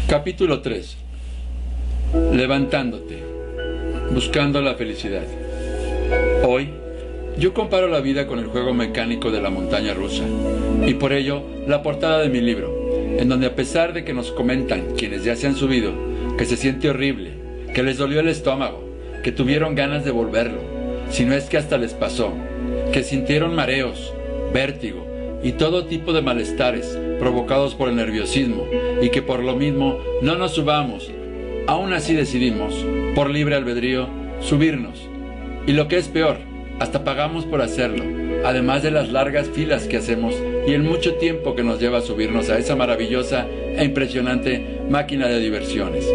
Capítulo 3. Levantándote, buscando la felicidad. Hoy, yo comparo la vida con el juego mecánico de la montaña rusa, y por ello, la portada de mi libro, en donde a pesar de que nos comentan quienes ya se han subido, que se siente horrible, que les dolió el estómago, que tuvieron ganas de volverlo, si no es que hasta les pasó, que sintieron mareos, vértigo y todo tipo de malestares provocados por el nerviosismo, y que por lo mismo no nos subamos, aún así decidimos, por libre albedrío, subirnos. Y lo que es peor, hasta pagamos por hacerlo, además de las largas filas que hacemos y el mucho tiempo que nos lleva a subirnos a esa maravillosa e impresionante máquina de diversiones.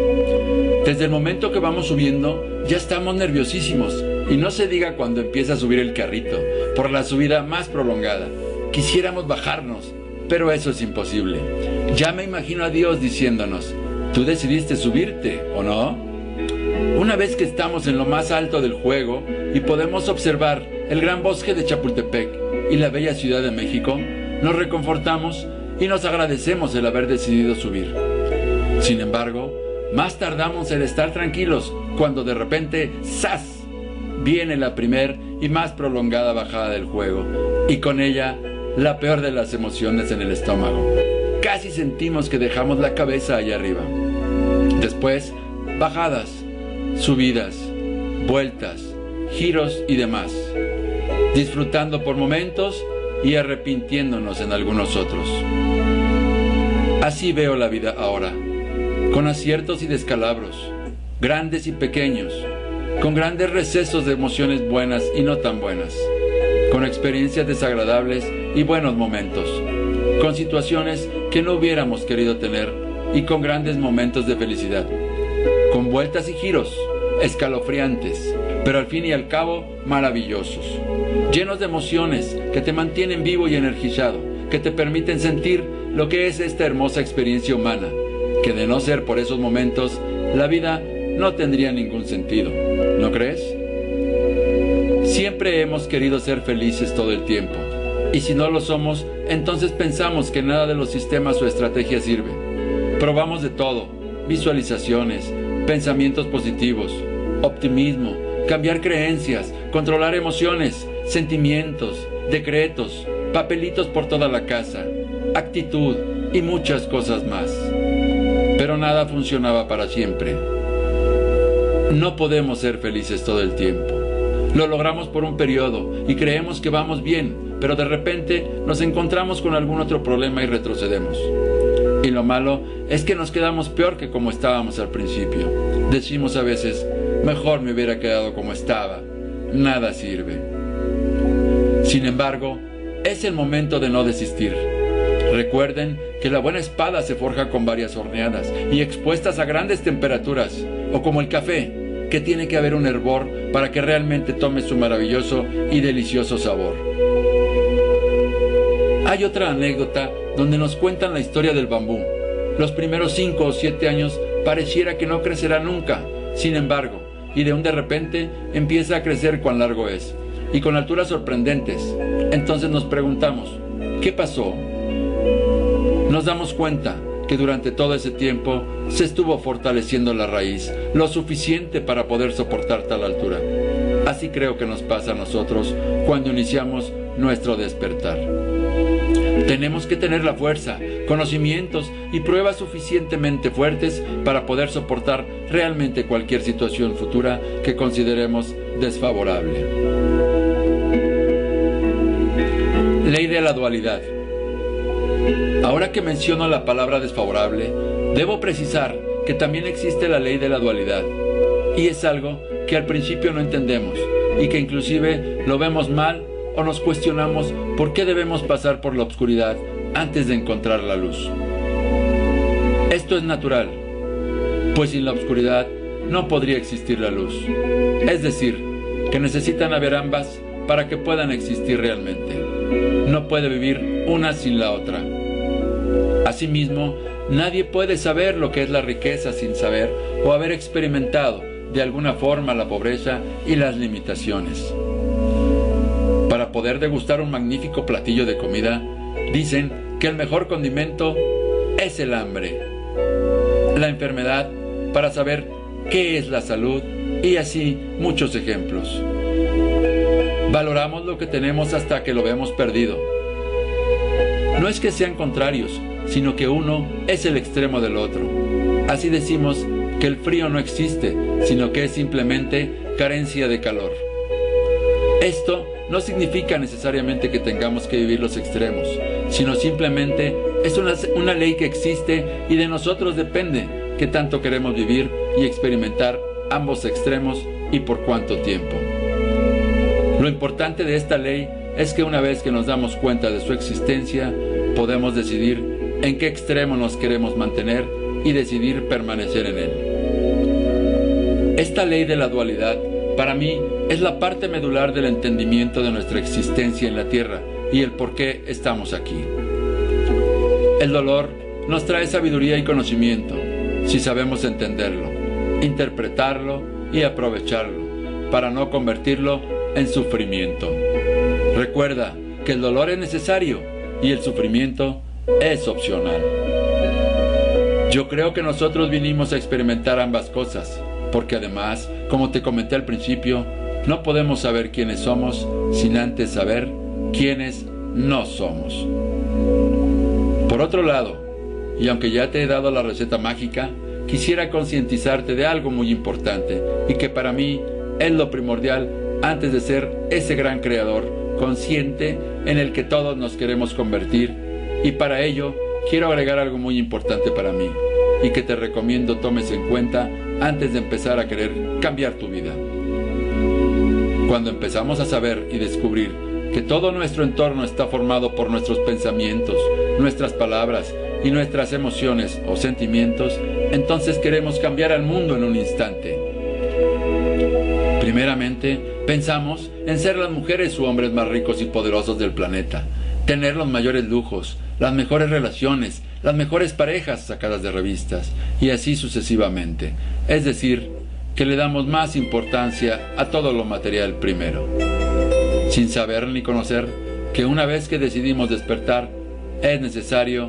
Desde el momento que vamos subiendo, ya estamos nerviosísimos, y no se diga cuando empieza a subir el carrito, por la subida más prolongada. Quisiéramos bajarnos, pero eso es imposible. Ya me imagino a Dios diciéndonos: ¿tú decidiste subirte o no? Una vez que estamos en lo más alto del juego y podemos observar el gran bosque de Chapultepec y la bella Ciudad de México, nos reconfortamos y nos agradecemos el haber decidido subir. Sin embargo, más tardamos en estar tranquilos cuando de repente, ¡zas!, viene la primer y más prolongada bajada del juego, y con ella la peor de las emociones en el estómago. Casi sentimos que dejamos la cabeza allá arriba. Después, bajadas, subidas, vueltas, giros y demás, disfrutando por momentos y arrepintiéndonos en algunos otros. Así veo la vida ahora, con aciertos y descalabros, grandes y pequeños, con grandes recesos de emociones buenas y no tan buenas, con experiencias desagradables y buenos momentos, con situaciones que no hubiéramos querido tener y con grandes momentos de felicidad, con vueltas y giros escalofriantes, pero al fin y al cabo maravillosos, llenos de emociones que te mantienen vivo y energizado, que te permiten sentir lo que es esta hermosa experiencia humana, que de no ser por esos momentos, la vida no tendría ningún sentido, ¿no crees? Siempre hemos querido ser felices todo el tiempo, y si no lo somos, entonces pensamos que nada de los sistemas o estrategias sirve. Probamos de todo: visualizaciones, pensamientos positivos, optimismo, cambiar creencias, controlar emociones, sentimientos, decretos, papelitos por toda la casa, actitud y muchas cosas más. Pero nada funcionaba para siempre. No podemos ser felices todo el tiempo. Lo logramos por un periodo y creemos que vamos bien, pero de repente nos encontramos con algún otro problema y retrocedemos. Y lo malo es que nos quedamos peor que como estábamos al principio. Decimos a veces: mejor me hubiera quedado como estaba, nada sirve. Sin embargo, es el momento de no desistir. Recuerden que la buena espada se forja con varias horneadas y expuestas a grandes temperaturas, o como el café, que tiene que haber un hervor para que realmente tome su maravilloso y delicioso sabor. Hay otra anécdota donde nos cuentan la historia del bambú. Los primeros 5 o 7 años pareciera que no crecerá nunca, sin embargo, y de un de repente empieza a crecer cuán largo es, y con alturas sorprendentes. Entonces nos preguntamos: ¿qué pasó? Nos damos cuenta que durante todo ese tiempo se estuvo fortaleciendo la raíz, lo suficiente para poder soportar tal altura. Así creo que nos pasa a nosotros cuando iniciamos nuestro despertar. Tenemos que tener la fuerza, conocimientos y pruebas suficientemente fuertes para poder soportar realmente cualquier situación futura que consideremos desfavorable. Ley de la dualidad. Ahora que menciono la palabra desfavorable, debo precisar que también existe la ley de la dualidad, y es algo que al principio no entendemos y que inclusive lo vemos mal o nos cuestionamos por qué debemos pasar por la oscuridad antes de encontrar la luz. Esto es natural, pues sin la oscuridad no podría existir la luz. Es decir, que necesitan haber ambas para que puedan existir realmente. No puede vivir una sin la otra. Asimismo, nadie puede saber lo que es la riqueza sin saber o haber experimentado de alguna forma la pobreza y las limitaciones. Para poder degustar un magnífico platillo de comida, dicen que el mejor condimento es el hambre. la enfermedad para saber qué es la salud y así muchos ejemplos. Valoramos lo que tenemos hasta que lo vemos perdido. No es que sean contrarios, sino que uno es el extremo del otro. Así decimos que el frío no existe, sino que es simplemente carencia de calor. Esto no significa necesariamente que tengamos que vivir los extremos, sino simplemente es una ley que existe y de nosotros depende qué tanto queremos vivir y experimentar ambos extremos y por cuánto tiempo. Lo importante de esta ley es que una vez que nos damos cuenta de su existencia, podemos decidir en qué extremo nos queremos mantener y decidir permanecer en él. Esta ley de la dualidad, para mí, es la parte medular del entendimiento de nuestra existencia en la Tierra y el por qué estamos aquí. El dolor nos trae sabiduría y conocimiento, si sabemos entenderlo, interpretarlo y aprovecharlo, para no convertirlo en sufrimiento. Recuerda que el dolor es necesario y el sufrimiento es opcional. Yo creo que nosotros vinimos a experimentar ambas cosas, porque además, como te comenté al principio, no podemos saber quiénes somos sin antes saber quiénes no somos. Por otro lado, y aunque ya te he dado la receta mágica, quisiera concientizarte de algo muy importante y que para mí es lo primordial antes de ser ese gran creador consciente en el que todos nos queremos convertir, y para ello quiero agregar algo muy importante para mí y que te recomiendo tomes en cuenta antes de empezar a querer cambiar tu vida. Cuando empezamos a saber y descubrir que todo nuestro entorno está formado por nuestros pensamientos, nuestras palabras y nuestras emociones o sentimientos, entonces queremos cambiar al mundo en un instante. Primeramente, pensamos en ser las mujeres u hombres más ricos y poderosos del planeta, tener los mayores lujos, las mejores relaciones, las mejores parejas sacadas de revistas, y así sucesivamente. Es decir, que le damos más importancia a todo lo material primero, sin saber ni conocer que una vez que decidimos despertar, es necesario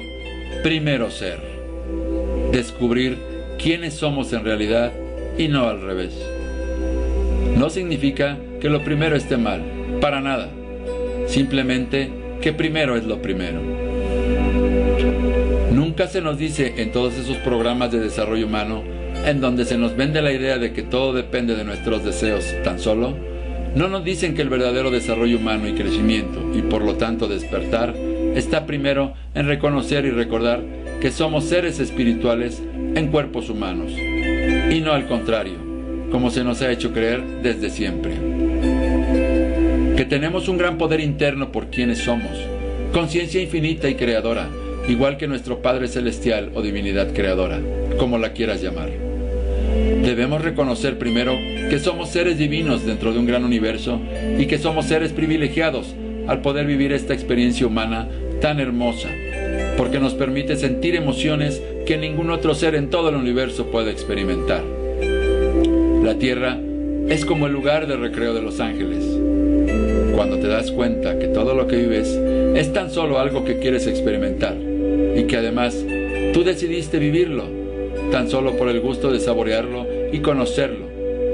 primero ser, descubrir quiénes somos en realidad y no al revés. No significa que lo primero esté mal, para nada, simplemente que primero es lo primero. Nunca se nos dice en todos esos programas de desarrollo humano, en donde se nos vende la idea de que todo depende de nuestros deseos tan solo, no nos dicen que el verdadero desarrollo humano y crecimiento, y por lo tanto despertar, está primero en reconocer y recordar que somos seres espirituales en cuerpos humanos, y no al contrario, como se nos ha hecho creer desde siempre. Que tenemos un gran poder interno por quienes somos, conciencia infinita y creadora, igual que nuestro Padre Celestial o Divinidad Creadora, como la quieras llamar. Debemos reconocer primero que somos seres divinos dentro de un gran universo y que somos seres privilegiados al poder vivir esta experiencia humana tan hermosa, porque nos permite sentir emociones que ningún otro ser en todo el universo puede experimentar. La Tierra es como el lugar de recreo de los ángeles. Cuando te das cuenta que todo lo que vives es tan solo algo que quieres experimentar y que además tú decidiste vivirlo, tan solo por el gusto de saborearlo y conocerlo,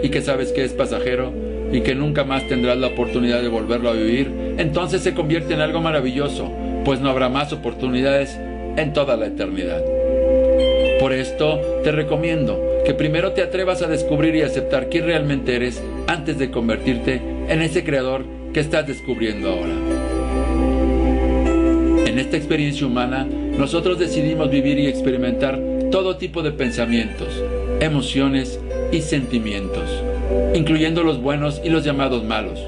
y que sabes que es pasajero y que nunca más tendrás la oportunidad de volverlo a vivir, entonces se convierte en algo maravilloso, pues no habrá más oportunidades en toda la eternidad. Por esto te recomiendo que primero te atrevas a descubrir y aceptar quién realmente eres antes de convertirte en ese creador que estás descubriendo ahora. En esta experiencia humana, nosotros decidimos vivir y experimentar todo tipo de pensamientos, emociones y sentimientos, incluyendo los buenos y los llamados malos,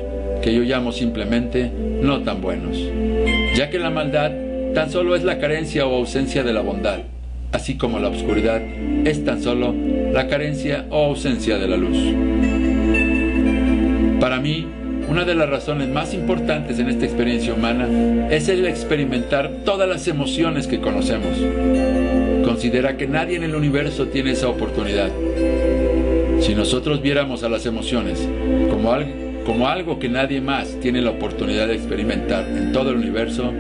que yo llamo simplemente no tan buenos, ya que la maldad tan solo es la carencia o ausencia de la bondad, así como la oscuridad es tan solo la carencia o ausencia de la luz. Para mí, una de las razones más importantes en esta experiencia humana es el experimentar todas las emociones que conocemos. Considera que nadie en el universo tiene esa oportunidad. Si nosotros viéramos a las emociones como algo que nadie más tiene la oportunidad de experimentar en todo el universo,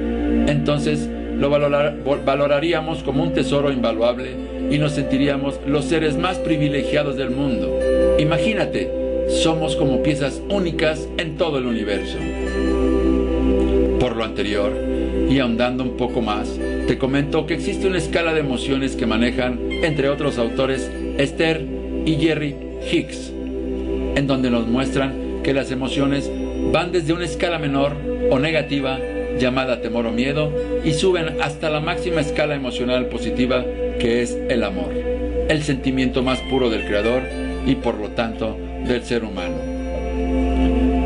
entonces lo valoraríamos como un tesoro invaluable y nos sentiríamos los seres más privilegiados del mundo. Imagínate, somos como piezas únicas en todo el universo. Por lo anterior, y ahondando un poco más, te comento que existe una escala de emociones que manejan, entre otros autores, Esther y Jerry Hicks, en donde nos muestran que las emociones van desde una escala menor o negativa, llamada temor o miedo, y suben hasta la máxima escala emocional positiva, que es el amor, el sentimiento más puro del Creador y por lo tanto del ser humano.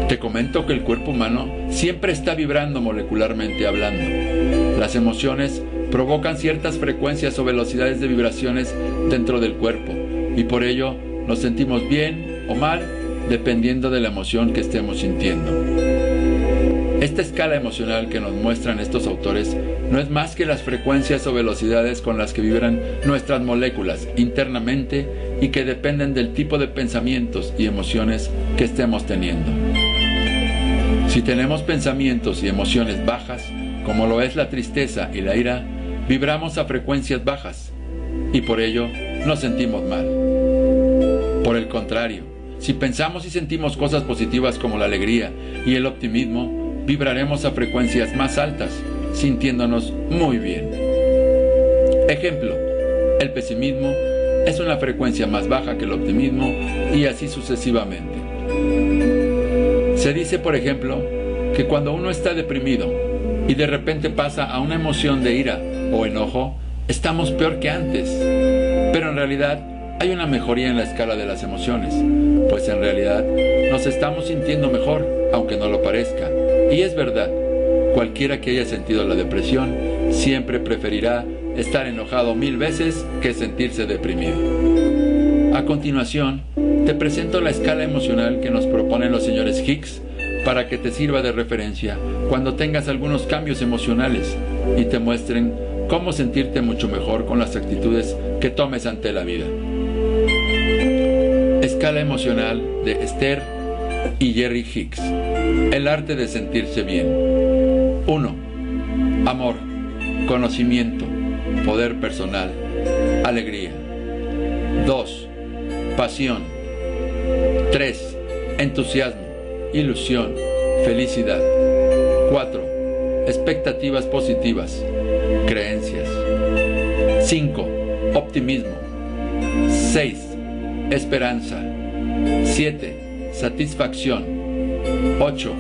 Te comento que el cuerpo humano siempre está vibrando molecularmente hablando. Las emociones provocan ciertas frecuencias o velocidades de vibraciones dentro del cuerpo y por ello nos sentimos bien o mal dependiendo de la emoción que estemos sintiendo. Esta escala emocional que nos muestran estos autores no es más que las frecuencias o velocidades con las que vibran nuestras moléculas internamente y que dependen del tipo de pensamientos y emociones que estemos teniendo. Si tenemos pensamientos y emociones bajas, como lo es la tristeza y la ira, vibramos a frecuencias bajas y por ello nos sentimos mal. Por el contrario, si pensamos y sentimos cosas positivas como la alegría y el optimismo, vibraremos a frecuencias más altas, sintiéndonos muy bien. Ejemplo, el pesimismo es una frecuencia más baja que el optimismo y así sucesivamente. Se dice, por ejemplo, que cuando uno está deprimido y de repente pasa a una emoción de ira o enojo, estamos peor que antes. Pero en realidad hay una mejoría en la escala de las emociones, pues en realidad nos estamos sintiendo mejor, aunque no lo parezca. Y es verdad, cualquiera que haya sentido la depresión siempre preferirá estar enojado 1000 veces que sentirse deprimido. A continuación, te presento la escala emocional que nos proponen los señores Hicks para que te sirva de referencia cuando tengas algunos cambios emocionales y te muestren cómo sentirte mucho mejor con las actitudes que tomes ante la vida. Escala emocional de Esther y Jerry Hicks. El arte de sentirse bien. 1. Amor, conocimiento, poder personal, alegría. 2. Pasión. 3. Entusiasmo, ilusión, felicidad. 4. Expectativas positivas, creencias. 5. Optimismo. 6. Esperanza. 7. Satisfacción. 8.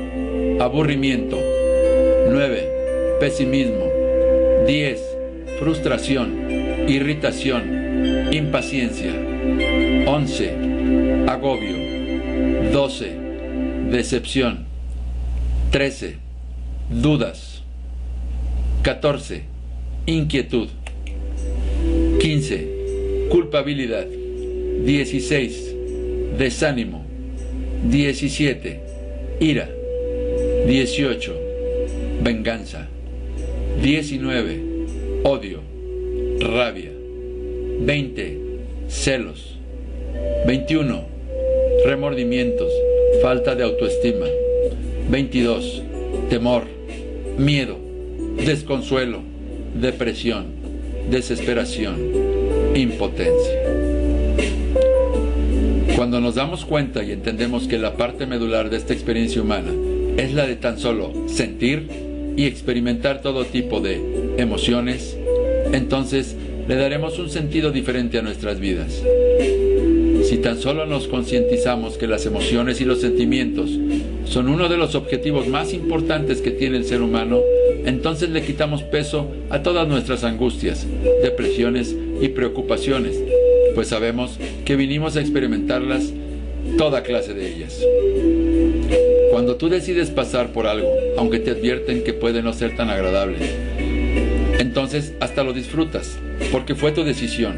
Aburrimiento. 9. Pesimismo. 10. Frustración, irritación, impaciencia. 11. Agobio. 12. Decepción. 13. Dudas. 14. Inquietud. 15. Culpabilidad. 16. Desánimo. 17. Ira. 18. Venganza. 19. Odio. Rabia. 20. Celos. 21. Remordimientos. Falta de autoestima. 22. Temor. Miedo. Desconsuelo. Depresión. Desesperación. Impotencia. Cuando nos damos cuenta y entendemos que la parte medular de esta experiencia humana es la de tan solo sentir y experimentar todo tipo de emociones, entonces le daremos un sentido diferente a nuestras vidas. Si tan solo nos concientizamos que las emociones y los sentimientos son uno de los objetivos más importantes que tiene el ser humano, entonces le quitamos peso a todas nuestras angustias, depresiones y preocupaciones, pues sabemos que vinimos a experimentarlas, toda clase de ellas. Cuando tú decides pasar por algo, aunque te advierten que puede no ser tan agradable, entonces hasta lo disfrutas, porque fue tu decisión.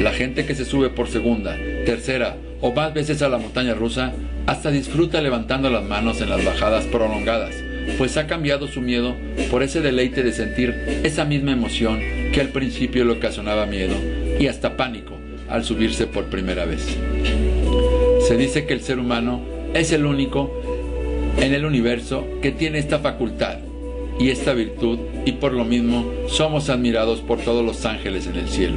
La gente que se sube por segunda, tercera o más veces a la montaña rusa, hasta disfruta levantando las manos en las bajadas prolongadas, pues ha cambiado su miedo por ese deleite de sentir esa misma emoción que al principio le ocasionaba miedo y hasta pánico al subirse por primera vez. Se dice que el ser humano es el único en el universo que tiene esta facultad, y esta virtud, y por lo mismo somos admirados por todos los ángeles en el cielo.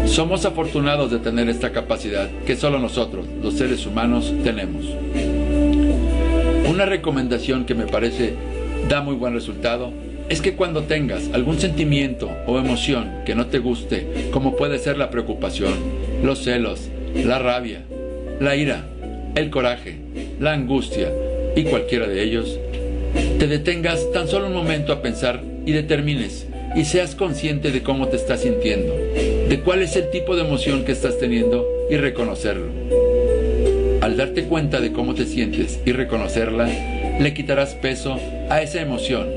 Somos afortunados de tener esta capacidad que solo nosotros, los seres humanos, tenemos. Una recomendación que me parece da muy buen resultado es que cuando tengas algún sentimiento o emoción que no te guste, como puede ser la preocupación, los celos, la rabia, la ira, el coraje, la angustia y cualquiera de ellos, te detengas tan solo un momento a pensar y determines y seas consciente de cómo te estás sintiendo, de cuál es el tipo de emoción que estás teniendo y reconocerlo. Al darte cuenta de cómo te sientes y reconocerla, le quitarás peso a esa emoción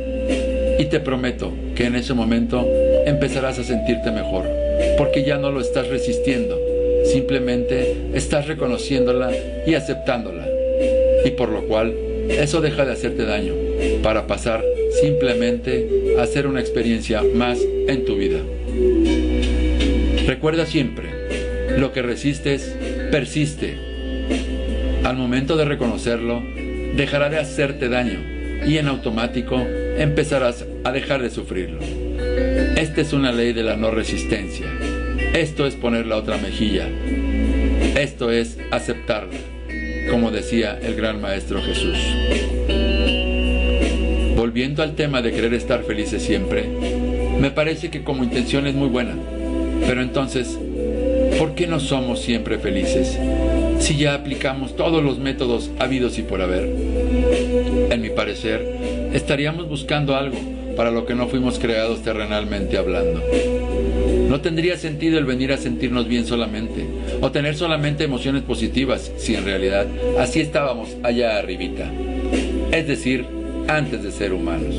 y te prometo que en ese momento empezarás a sentirte mejor, porque ya no lo estás resistiendo, simplemente estás reconociéndola y aceptándola, y por lo cual eso deja de hacerte daño, para pasar simplemente a ser una experiencia más en tu vida. Recuerda siempre, lo que resistes, persiste. Al momento de reconocerlo, dejará de hacerte daño y en automático empezarás a dejar de sufrirlo. Esta es una ley de la no resistencia. Esto es poner la otra mejilla. Esto es aceptarla, como decía el gran maestro Jesús. Volviendo al tema de querer estar felices siempre, me parece que como intención es muy buena, pero entonces, ¿por qué no somos siempre felices si ya aplicamos todos los métodos habidos y por haber? En mi parecer, estaríamos buscando algo para lo que no fuimos creados terrenalmente hablando. No tendría sentido el venir a sentirnos bien solamente, o tener solamente emociones positivas, si en realidad así estábamos allá arribita. Es decir, antes de ser humanos,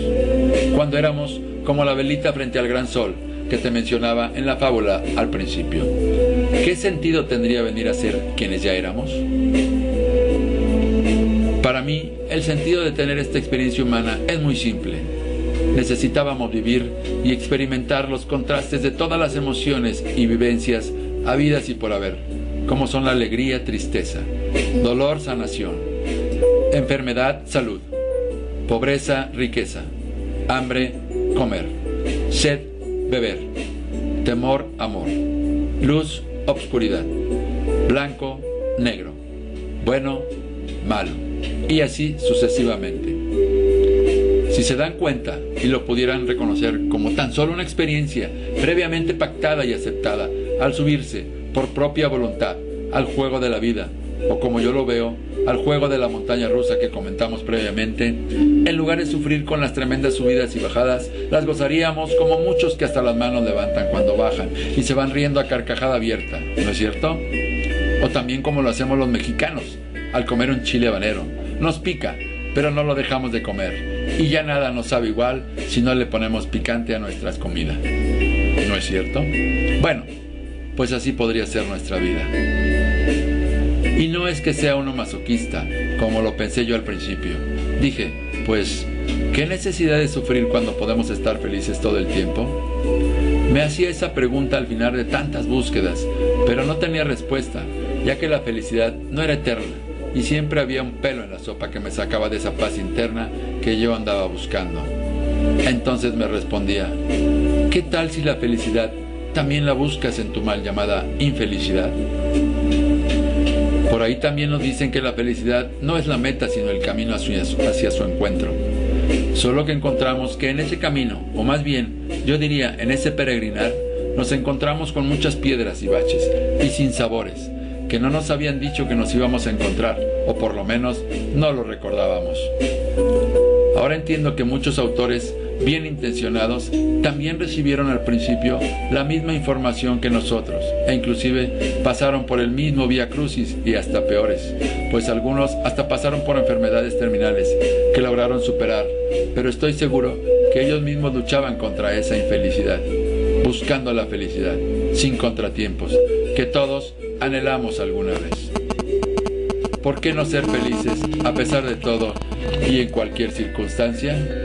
cuando éramos como la velita frente al gran sol que te mencionaba en la fábula al principio. ¿Qué sentido tendría venir a ser quienes ya éramos? Para mí, el sentido de tener esta experiencia humana es muy simple. Necesitábamos vivir y experimentar los contrastes de todas las emociones y vivencias habidas y por haber, como son la alegría, tristeza, dolor, sanación, enfermedad, salud, pobreza, riqueza, hambre, comer, sed, beber, temor, amor, luz, obscuridad, blanco, negro, bueno, malo, y así sucesivamente. Si se dan cuenta y lo pudieran reconocer como tan solo una experiencia previamente pactada y aceptada al subirse por propia voluntad al juego de la vida, o como yo lo veo, al juego de la montaña rusa que comentamos previamente, en lugar de sufrir con las tremendas subidas y bajadas, las gozaríamos como muchos que hasta las manos levantan cuando bajan y se van riendo a carcajada abierta, ¿no es cierto? O también como lo hacemos los mexicanos al comer un chile habanero. Nos pica, pero no lo dejamos de comer, y ya nada nos sabe igual si no le ponemos picante a nuestras comidas, ¿no es cierto? Bueno, pues así podría ser nuestra vida. Y no es que sea uno masoquista, como lo pensé yo al principio. Dije, pues, ¿qué necesidad de sufrir cuando podemos estar felices todo el tiempo? Me hacía esa pregunta al final de tantas búsquedas, pero no tenía respuesta, ya que la felicidad no era eterna, y siempre había un pelo en la sopa que me sacaba de esa paz interna que yo andaba buscando. Entonces me respondía, ¿qué tal si la felicidad también la buscas en tu mal llamada infelicidad? Por ahí también nos dicen que la felicidad no es la meta, sino el camino hacia su encuentro. Solo que encontramos que en ese camino, o más bien, yo diría, en ese peregrinar, nos encontramos con muchas piedras y baches, y sin sabores, que no nos habían dicho que nos íbamos a encontrar, o por lo menos no lo recordábamos. Ahora entiendo que muchos autores bien intencionados también recibieron al principio la misma información que nosotros, e inclusive pasaron por el mismo vía crucis y hasta peores, pues algunos hasta pasaron por enfermedades terminales que lograron superar, pero estoy seguro que ellos mismos luchaban contra esa infelicidad, buscando la felicidad, sin contratiempos, que todos anhelamos alguna vez. ¿Por qué no ser felices a pesar de todo y en cualquier circunstancia?